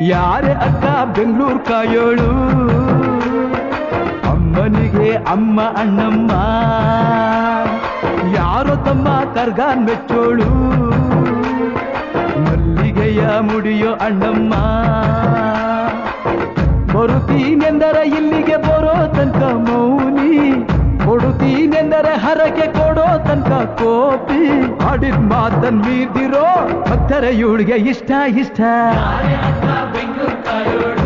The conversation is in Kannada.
ಯಾರೇ ಅಕ್ಕ ಬೆಂಗಳೂರು ಕಾಯೋಳು ಅಮ್ಮನಿಗೆ ಅಮ್ಮ ಅಣ್ಣಮ್ಮ ಯಾರೋ ತಮ್ಮ ಕರ್ಗಾನ್ ಮೆಚ್ಚೋಳು ಮಲ್ಲಿಗೆಯ ಮುಡಿಯೋ ಅಣ್ಣಮ್ಮ ಬರುತ್ತೀನೆಂದರೆ ಇಲ್ಲಿಗೆ ಬರೋ ತನಕ ಮೌನಿ ಕೊಡುತ್ತೀನೆಂದರೆ ಹರಕೆ ಕೊಡೋ ತನಕ ಕೋಪಿ ಆಡಿದ ಮಾತನ್ ಮೀದಿರೋ ಭಕ್ತರ ಇವಳಿಗೆ ಇಷ್ಟ ಇಷ್ಟ ಬೆಂಗಳೂರು